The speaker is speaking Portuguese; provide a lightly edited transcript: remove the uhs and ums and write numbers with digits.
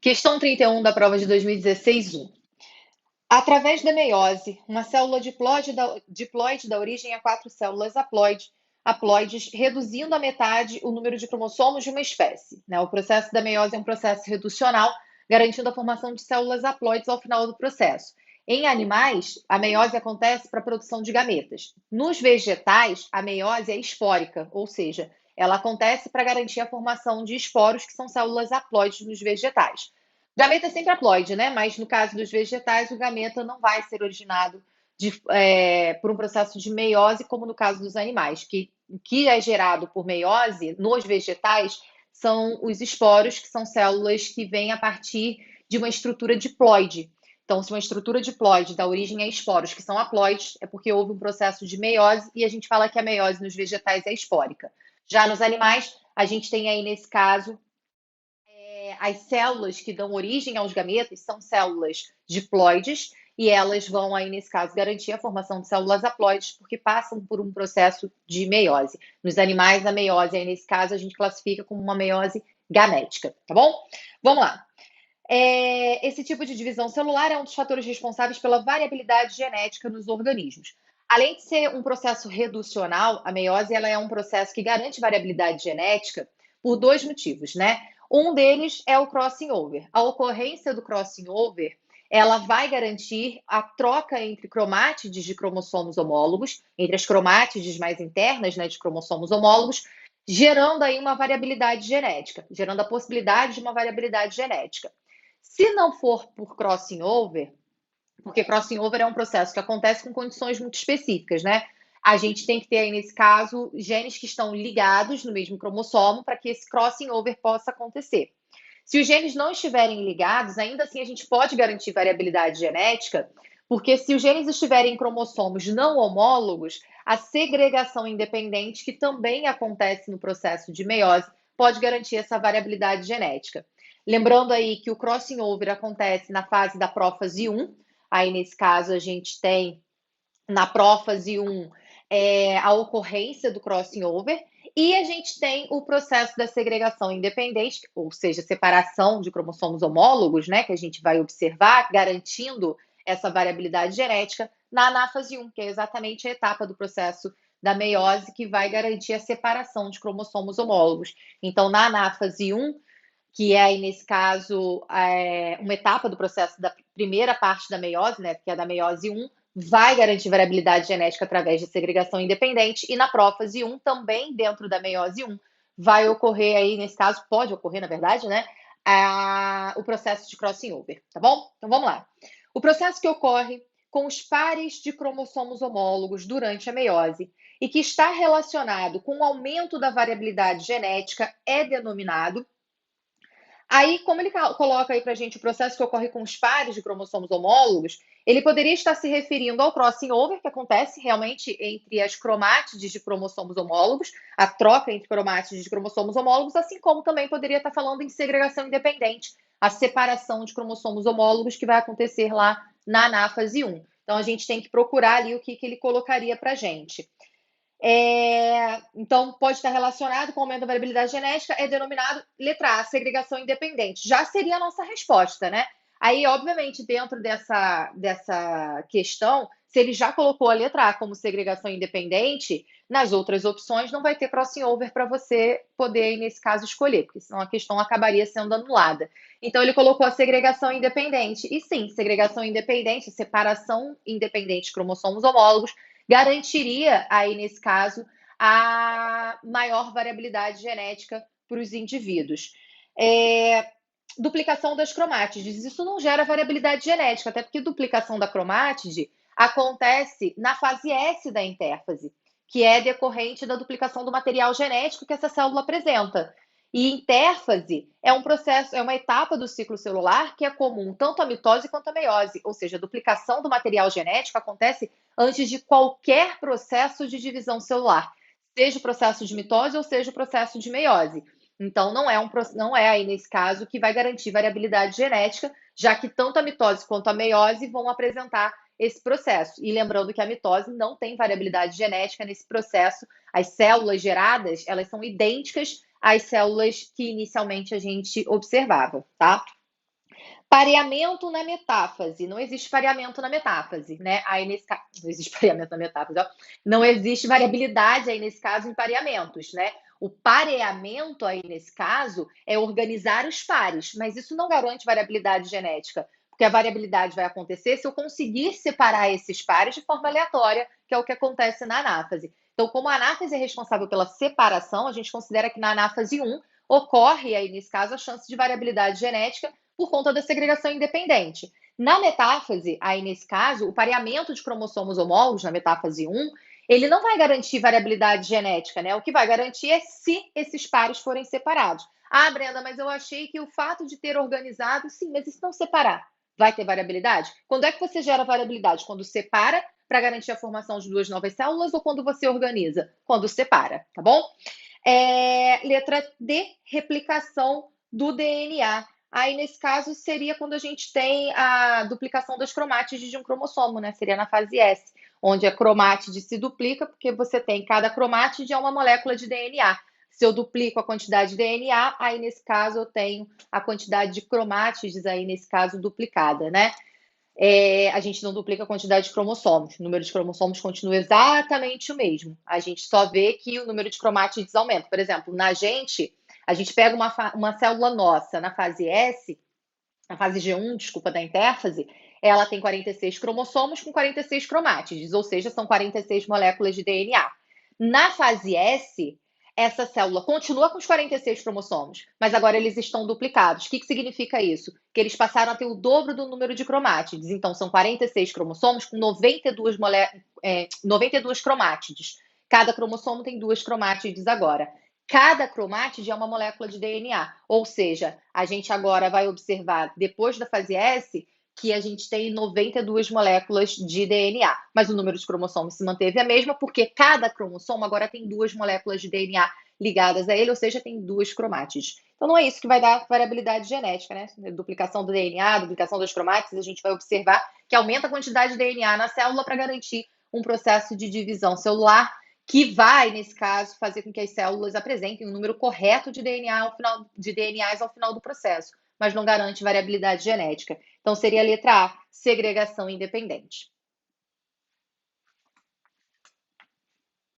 Questão 31 da prova de 2016, 1. Através da meiose, uma célula diploide dá origem a 4 células haploides, reduzindo à metade o número de cromossomos de uma espécie. O processo da meiose é um processo reducional, garantindo a formação de células haploides ao final do processo. Em animais, a meiose acontece para a produção de gametas. Nos vegetais, a meiose é espórica, ou seja, ela acontece para garantir a formação de esporos, que são células haploides nos vegetais. O gameta é sempre haploide, né? Mas no caso dos vegetais, o gameta não vai ser originado por um processo de meiose, como no caso dos animais, o que é gerado por meiose nos vegetais são os esporos, que são células que vêm a partir de uma estrutura diploide. Então, se uma estrutura diploide dá origem a esporos que são haploides, é porque houve um processo de meiose, e a gente fala que a meiose nos vegetais é espórica. Já nos animais, a gente tem aí, nesse caso, as células que dão origem aos gametas são células diploides, e elas vão aí, nesse caso, garantir a formação de células haploides, porque passam por um processo de meiose. Nos animais, a meiose, aí, nesse caso, a gente classifica como uma meiose gamética, tá bom? Vamos lá. Esse tipo de divisão celular é um dos fatores responsáveis pela variabilidade genética nos organismos. Além de ser um processo reducional, a meiose ela é um processo que garante variabilidade genética por 2 motivos, né? Um deles é o crossing over. A ocorrência do crossing over, ela vai garantir a troca entre cromátides de cromossomos homólogos, entre as cromátides mais internas, né, de cromossomos homólogos, gerando aí uma variabilidade genética, gerando a possibilidade de uma variabilidade genética. Se não for por crossing over, porque crossing over é um processo que acontece com condições muito específicas, né? A gente tem que ter aí, nesse caso, genes que estão ligados no mesmo cromossomo para que esse crossing over possa acontecer. Se os genes não estiverem ligados, ainda assim a gente pode garantir variabilidade genética, porque se os genes estiverem em cromossomos não homólogos, a segregação independente, que também acontece no processo de meiose, pode garantir essa variabilidade genética. Lembrando aí que o crossing over acontece na fase da prófase 1, aí nesse caso a gente tem na prófase 1 a ocorrência do crossing over, e a gente tem o processo da segregação independente, ou seja, separação de cromossomos homólogos, né, que a gente vai observar, garantindo essa variabilidade genética na anáfase 1, que é exatamente a etapa do processo da meiose que vai garantir a separação de cromossomos homólogos. Então, na anáfase 1, que é aí, nesse caso, uma etapa do processo da primeira parte da meiose, né, que é da meiose 1, vai garantir variabilidade genética através de segregação independente, e na prófase 1, também dentro da meiose 1, vai ocorrer aí, nesse caso, pode ocorrer, na verdade, né, o processo de crossing over, tá bom? Então, vamos lá. O processo que ocorre com os pares de cromossomos homólogos durante a meiose e que está relacionado com o aumento da variabilidade genética é denominado. Aí, como ele coloca aí para a gente o processo que ocorre com os pares de cromossomos homólogos, ele poderia estar se referindo ao crossing over, que acontece realmente entre as cromátides de cromossomos homólogos, a troca entre cromátides de cromossomos homólogos, assim como também poderia estar falando em segregação independente, a separação de cromossomos homólogos que vai acontecer lá na anáfase 1. Então, a gente tem que procurar ali o que ele colocaria para a gente. Então, pode estar relacionado com o aumento da variabilidade genética, é denominado letra A, segregação independente. Já seria a nossa resposta, né? Aí, obviamente, dentro dessa questão, se ele já colocou a letra A como segregação independente, nas outras opções não vai ter crossing over para você poder, nesse caso, escolher, porque senão a questão acabaria sendo anulada. Então, ele colocou a segregação independente. E sim, segregação independente, separação independente de cromossomos homólogos, garantiria, aí nesse caso, a maior variabilidade genética para os indivíduos. Duplicação das cromátides. Isso não gera variabilidade genética, até porque duplicação da cromátide acontece na fase S da intérfase, que é decorrente da duplicação do material genético que essa célula apresenta. E intérfase é um processo, é uma etapa do ciclo celular que é comum tanto à mitose quanto à meiose, ou seja, a duplicação do material genético acontece antes de qualquer processo de divisão celular, seja o processo de mitose ou seja o processo de meiose. Então, não é aí, nesse caso, que vai garantir variabilidade genética, já que tanto a mitose quanto a meiose vão apresentar esse processo. E lembrando que a mitose não tem variabilidade genética nesse processo, as células geradas, elas são idênticas às células que inicialmente a gente observava, tá? Pareamento na metáfase, não existe pareamento na metáfase, né? Aí nesse caso, não existe pareamento na metáfase, ó. Não existe variabilidade aí nesse caso em pareamentos, né? O pareamento aí nesse caso é organizar os pares, mas isso não garante variabilidade genética, porque a variabilidade vai acontecer se eu conseguir separar esses pares de forma aleatória, que é o que acontece na anáfase. Então, como a anáfase é responsável pela separação, a gente considera que na anáfase 1 ocorre aí nesse caso a chance de variabilidade genética por conta da segregação independente. Na metáfase, aí nesse caso, o pareamento de cromossomos homólogos, na metáfase 1, ele não vai garantir variabilidade genética, né? O que vai garantir é se esses pares forem separados. Ah, Brenda, mas eu achei que o fato de ter organizado, sim, mas e se não separar? Vai ter variabilidade? Quando é que você gera variabilidade? Quando separa para garantir a formação de duas novas células ou quando você organiza? Quando separa, tá bom? Letra D, replicação do DNA. Aí, nesse caso, seria quando a gente tem a duplicação das cromátides de um cromossomo, né? Seria na fase S, onde a cromátide se duplica, porque você tem cada cromátide é uma molécula de DNA. Se eu duplico a quantidade de DNA, aí nesse caso eu tenho a quantidade de cromátides, aí nesse caso duplicada, né? A gente não duplica a quantidade de cromossomos. O número de cromossomos continua exatamente o mesmo. A gente só vê que o número de cromátides aumenta. Por exemplo, na gente, a gente pega uma célula nossa na fase S, na fase G1, desculpa, da intérfase, ela tem 46 cromossomos com 46 cromátides, ou seja, são 46 moléculas de DNA. Na fase S, essa célula continua com os 46 cromossomos, mas agora eles estão duplicados. O que significa isso? Que eles passaram a ter o dobro do número de cromátides. Então, são 46 cromossomos com 92 cromátides. Cada cromossomo tem duas cromátides agora. Cada cromátide é uma molécula de DNA, ou seja, a gente agora vai observar, depois da fase S, que a gente tem 92 moléculas de DNA, mas o número de cromossomos se manteve a mesma, porque cada cromossomo agora tem duas moléculas de DNA ligadas a ele, ou seja, tem duas cromátides. Então não é isso que vai dar variabilidade genética, né? Duplicação do DNA, duplicação das cromátides, a gente vai observar que aumenta a quantidade de DNA na célula para garantir um processo de divisão celular que vai, nesse caso, fazer com que as células apresentem o número correto de DNAs ao final do processo, mas não garante variabilidade genética. Então, seria a letra A, segregação independente.